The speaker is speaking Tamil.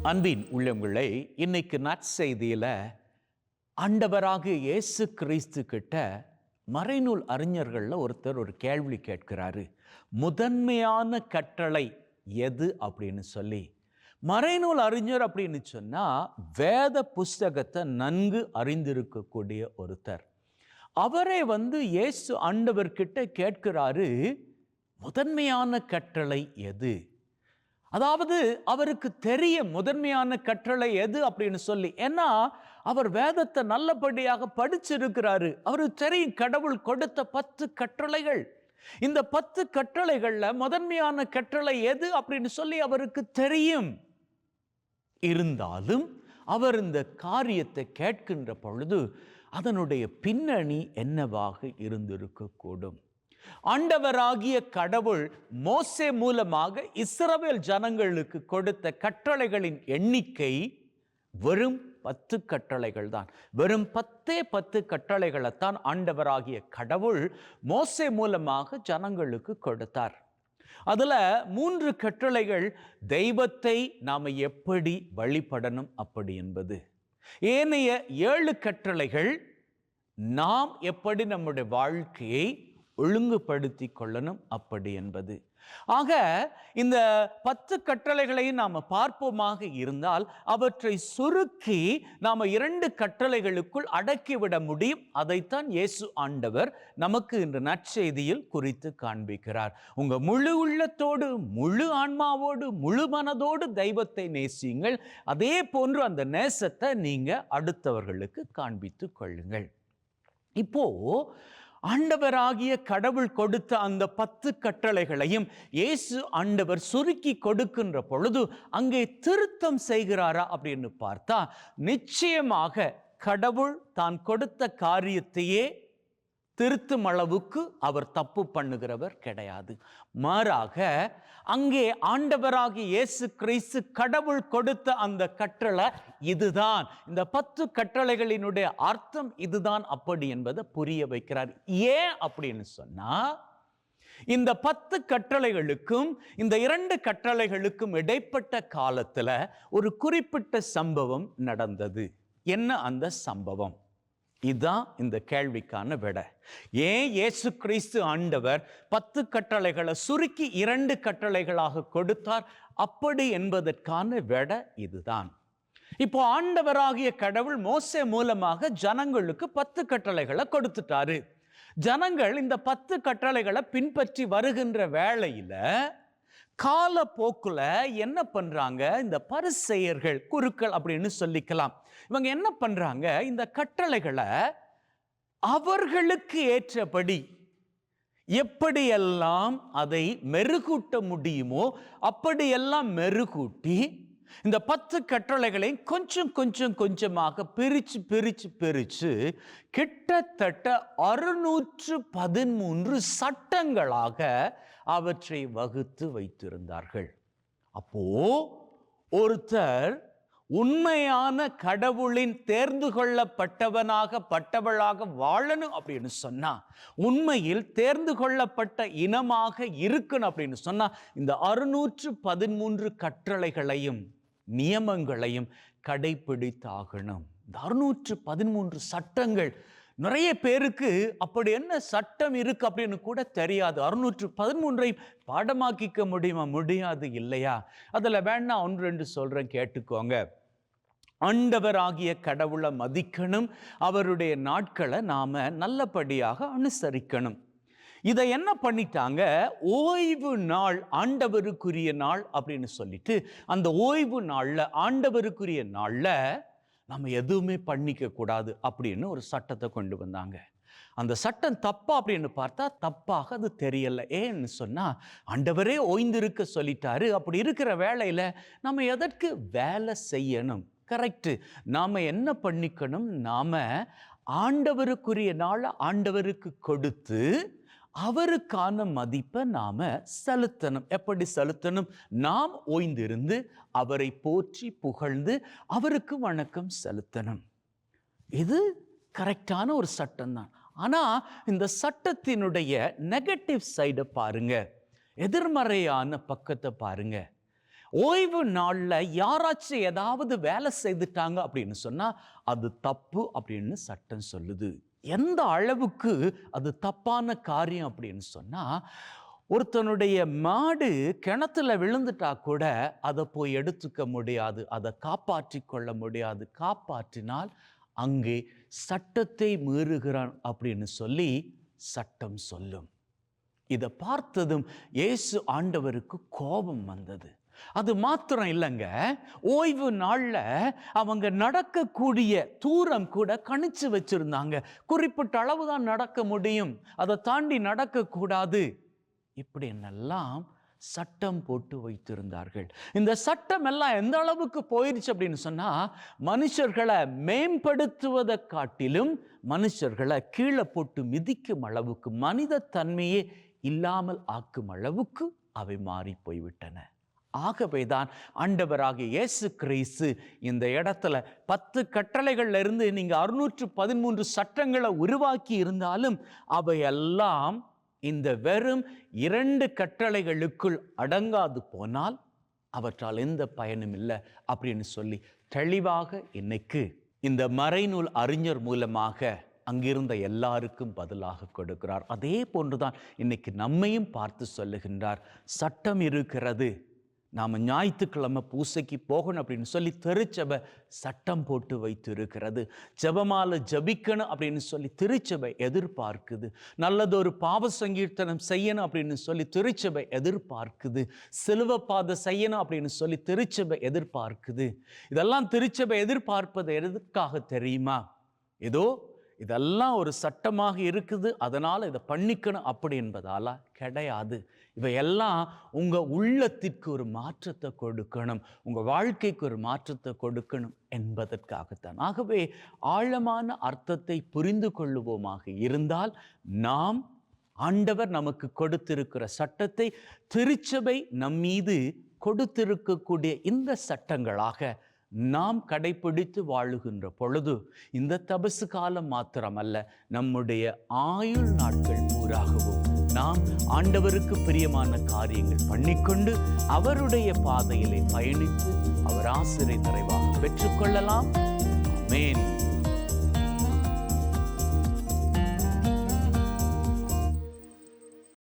அன்பின் உள்ளங்களை இன்னைக்கு நற்செய்தியில ஆண்டவராகிய இயேசு கிறிஸ்து கிட்ட மறைநூல் அறிஞர்கள்ல ஒருத்தர் ஒரு கேள்வி கேட்கிறாரு. முதன்மையான கட்டளை எது அப்படின்னு சொல்லி. மறைநூல் அறிஞர் அப்படின்னு சொன்னா வேத புஸ்தகத்தை நன்கு அறிந்திருக்கக்கூடிய ஒருத்தர். அவரே இயேசு ஆண்டவர்கிட்ட கேட்கிறாரு, முதன்மையான கட்டளை எது? அதாவது அவருக்கு தெரியும் முதன்மையான கட்டளை எது அப்படின்னு சொல்லி. ஏன்னா அவர் வேதத்தை நல்லபடியாக படிச்சிருக்கிறாரு. அவருக்கு தெரியும் கடவுள் கொடுத்த 10 கட்டளைகள். இந்த 10 கட்டளைகள்ல முதன்மையான கட்டளை எது அப்படின்னு சொல்லி அவருக்கு தெரியும். இருந்தாலும் அவர் இந்த காரியத்தை கேட்கின்ற பொழுது அதனுடைய பின்னணி என்னவாக இருந்திருக்க கூடும்? ஆண்டவராகிய கடவுள் மோசே மூலமாக இஸ்ரவேல் ஜனங்களுக்கு கொடுத்த கட்டளைகளின் எண்ணிக்கை வெறும் 10 கட்டளைகள் தான். வெறும் 10 கட்டளைகளைத்தான் ஆண்டவராகிய கடவுள் மோசே மூலமாக ஜனங்களுக்கு கொடுத்தார். அதுல 3 கட்டளைகள் தெய்வத்தை நாம எப்படி வழிபடணும் அப்படி என்பது. ஏனைய 7 கட்டளைகள் நாம் எப்படி நம்முடைய வாழ்க்கையை ஒழுங்குபடுத்தி கொள்ளணும் அப்படி என்பது. ஆக இந்த 10 கட்டளைகளை நாம் பார்ப்போமாக இருந்தால் அவற்றை சுருக்கி நாம் 2 கட்டளைகளுக்குள் அடக்கிவிட முடியும். அதைத்தான் இயேசு ஆண்டவர் நமக்கு இந்த நற்செய்தியில் குறித்து காண்பிக்கிறார். உங்க முழு உள்ளத்தோடு, முழு ஆன்மாவோடு, முழு மனதோடு தெய்வத்தை நேசியுங்கள். அதே போன்று அந்த நேசத்தை நீங்க அடுத்தவர்களுக்கு காண்பித்து கொள்ளுங்கள். இப்போ ஆண்டவராகிய கடவுள் கொடுத்த அந்த 10 கட்டளைகளையும் இயேசு ஆண்டவர் சுருக்கி கொடுக்கின்ற பொழுது அங்கே திருத்தம் செய்கிறாரா அப்படின்னு பார்த்தா, நிச்சயமாக கடவுள் தான் கொடுத்த காரியத்தையே திருத்தும் அளவுக்கு அவர் தப்பு பண்ணுகிறவர் கிடையாது. மாறாக அங்கே ஆண்டவராகிய இயேசு கிறிஸ்து கடவுள் கொடுத்த அந்த கட்டளை இதுதான், இந்த 10 கட்டளைகளினுடைய அர்த்தம் இதுதான் அப்படி என்பதை புரிய வைக்கிறார். ஏன் அப்படின்னு சொன்னா, இந்த 10 கட்டளைகளுக்கும் இந்த 2 கட்டளைகளுக்கும் இடைப்பட்ட காலத்துல ஒரு குறிப்பிட்ட சம்பவம் நடந்தது. என்ன அந்த சம்பவம்? இதுதான் இந்த கேள்விக்கான விடை. ஏன் இயேசு கிறிஸ்து ஆண்டவர் 10 கட்டளைகளை சுருக்கி 2 கட்டளைகளாக கொடுத்தார் அப்படி என்பதற்கான விடை இதுதான். இப்போ ஆண்டவராகிய கடவுள் மோசே மூலமாக ஜனங்களுக்கு 10 கட்டளைகளை கொடுத்துட்டாரு. ஜனங்கள் இந்த 10 கட்டளைகளை பின்பற்றி வருகின்ற வேளையில காலப்போக்குல என்ன பண்றாங்க, இந்த பரிசேயர்கள், குருக்கள் அப்படின்னு சொல்லிக்கலாம், இவங்க என்ன பண்றாங்க, இந்த கட்டளைகளை அவர்களுக்கு ஏற்றபடி எப்படியெல்லாம் அதை மெருகூட்ட முடியுமோ அப்படியெல்லாம் மெருகூட்டி இந்த 10 கட்டளைகளை கொஞ்சமாக பிரிச்சு கிட்டத்தட்ட 613 சட்டங்களாக அவற்றை வகுத்து வைத்திருந்தார்கள். அப்போ ஒருத்தர் உண்மையான கடவுளின் தேர்ந்து கொள்ளப்பட்டவனாக வாழணும் அப்படின்னு சொன்னா, உண்மையில் தேர்ந்து கொள்ளப்பட்ட இனமாக இருக்கணும் அப்படின்னு சொன்னா, இந்த 613 கட்டளைகளையும் நியமங்களையும் கடைபிடித்தாகணும். இந்த 613 சட்டங்கள் நிறைய பேருக்கு அப்படி என்ன சட்டம் இருக்கு அப்படின்னு கூட தெரியாது. 613 பாடமாக்கிக்க முடியுமா? முடியாது இல்லையா? அதுல வேணா 1-2 சொல்றேன், கேட்டுக்கோங்க. ஆண்டவராகிய கடவுளை மதிக்கணும், அவருடைய நாட்களை நாம நல்லபடியாக அனுசரிக்கணும். இதை என்ன பண்ணிட்டாங்க, ஓய்வு நாள் ஆண்டவருக்குரிய நாள் அப்படின்னு சொல்லிட்டு அந்த ஓய்வு நாள்ல, ஆண்டவருக்குரிய நாள்ல நம்ம எதுவுமே பண்ணிக்க கூடாது அப்படின்னு ஒரு சட்டத்தை கொண்டு வந்தாங்க. அந்த சட்டம் தப்பா அப்படின்னு பார்த்தா தப்பாக அது தெரியல. ஏன்னு சொன்னா, ஆண்டவரே ஓய்ந்திருக்க சொல்லிட்டாரு. அப்படி இருக்கிற வேளையில நம்ம எதற்கு வேலை செய்யணும்? கரெக்ட். நாம என்ன பண்ணிக்கணும், நாம ஆண்டவருக்குரிய நாளை ஆண்டவருக்கு கொடுத்து அவருக்கான மதிப்பை நாம செலுத்தணும். எப்படி செலுத்தணும்? நாம் ஓய்ந்திருந்து அவரை போற்றி புகழ்ந்து அவருக்கு வணக்கம் செலுத்தணும். இது கரெக்டான ஒரு சட்டம் தான். ஆனா இந்த சட்டத்தினுடைய நெகட்டிவ் சைடை பாருங்க, எதிர்மறையான பக்கத்தை பாருங்க. ஓய்வு நாள்ல யாராச்சும் ஏதாவது வேலை செய்துட்டாங்க அப்படின்னு சொன்னா அது தப்பு அப்படின்னு சட்டம் சொல்லுது. எந்த அளவுக்கு அது தப்பான காரியம் அப்படின்னு சொன்னா, ஒருத்தனுடைய மாடு கிணத்துல விழுந்துட்டா கூட அதை போய் எடுத்துக்க முடியாது, அதை காப்பாற்றி கொள்ள முடியாது. காப்பாற்றினால் அங்கே சட்டத்தை மீறுகிறான் அப்படின்னு சொல்லி சட்டம் சொல்லும். இதை பார்த்ததும் இயேசு ஆண்டவருக்கு கோபம் வந்தது. அது மாத்திரம் இல்லைங்க, ஓய்வு நாள்ல அவங்க நடக்கக்கூடிய தூரம் கூட கணிச்சு வச்சிருந்தாங்க. குறிப்பிட்ட அளவு தான் நடக்க முடியும், அதை தாண்டி நடக்கக்கூடாது. இப்படி என்னெல்லாம் சட்டம் போட்டு வைத்திருந்தார்கள். இந்த சட்டம் எல்லாம் எந்த அளவுக்கு போயிடுச்சு அப்படின்னு சொன்னா, மனுஷர்களை மேம்படுத்துவதை காட்டிலும் மனுஷர்களை கீழே போட்டு மிதிக்கும் அளவுக்கு, மனித தன்மையே இல்லாமல் ஆக்கும் அளவுக்கு அவை மாறி போய்விட்டன. ஆகவேதான் ஆண்டவராகிய இயேசு கிறிஸ்து இந்த இடத்துல 10 கட்டளைகள்ல இருந்து நீங்க 613 சட்டங்களை உருவாக்கி இருந்தாலும் அவையெல்லாம் இந்த வெறும் 2 கட்டளைகளுக்குள் அடங்காது போனால் அவற்றால் எந்த பயனும் இல்லை அப்படின்னு சொல்லி தெளிவாக இன்னைக்கு இந்த மறைநூல் அறிஞர் மூலமாக அங்கிருந்த எல்லாருக்கும் பதிலாக கொடுக்கிறார். அதே போன்றுதான் இன்னைக்கு நம்மையும் பார்த்து சொல்லுகின்றார். சட்டம் இருக்கிறது, நாம் ஞாயிற்றுக்கிழமை பூசைக்கு போகணும் அப்படின்னு சொல்லி திருச்சபை சட்டம் போட்டு வைத்து இருக்கிறது. ஜெபமாலை ஜபிக்கணும் அப்படின்னு சொல்லி திருச்சபை எதிர்பார்க்குது. நல்லதொரு பாவ சங்கீர்த்தனம் செய்யணும் அப்படின்னு சொல்லி திருச்சபை எதிர்பார்க்குது. சிலுவை பாதை செய்யணும் அப்படின்னு சொல்லி திருச்சபை எதிர்பார்க்குது. இதெல்லாம் திருச்சபை எதிர்பார்ப்பது எதற்காக தெரியுமா? ஏதோ இதெல்லாம் ஒரு சட்டமாக இருக்குது, அதனால் இதை பண்ணிக்கணும் அப்படி என்பதால கிடையாது. இவையெல்லாம் உங்கள் உள்ளத்திற்கு ஒரு மாற்றத்தை கொடுக்கணும், உங்கள் வாழ்க்கைக்கு ஒரு மாற்றத்தை கொடுக்கணும் என்பதற்காகத்தான். ஆகவே ஆழமான அர்த்தத்தை புரிந்து கொள்ளுவோமாக இருந்தால் நாம் ஆண்டவர் நமக்கு கொடுத்திருக்கிற சட்டத்தை, திருச்சபை நம்மீது கொடுத்திருக்கக்கூடிய இந்த சட்டங்களாக நாம் கடைபிடித்து வாழுகின்ற பொழுது இந்த தபசு காலம் மாத்திரமல்ல, நம்முடைய ஆயுள் நாட்கள் பூராகவும் நாம் ஆண்டவருக்கு பிரியமான காரியங்கள் பண்ணிக்கொண்டு அவருடைய பாதையிலே பயணித்து அவர் ஆசீர்வாதத்தை நிறைவாக பெற்றுக்கொள்ளலாம். ஆமென்.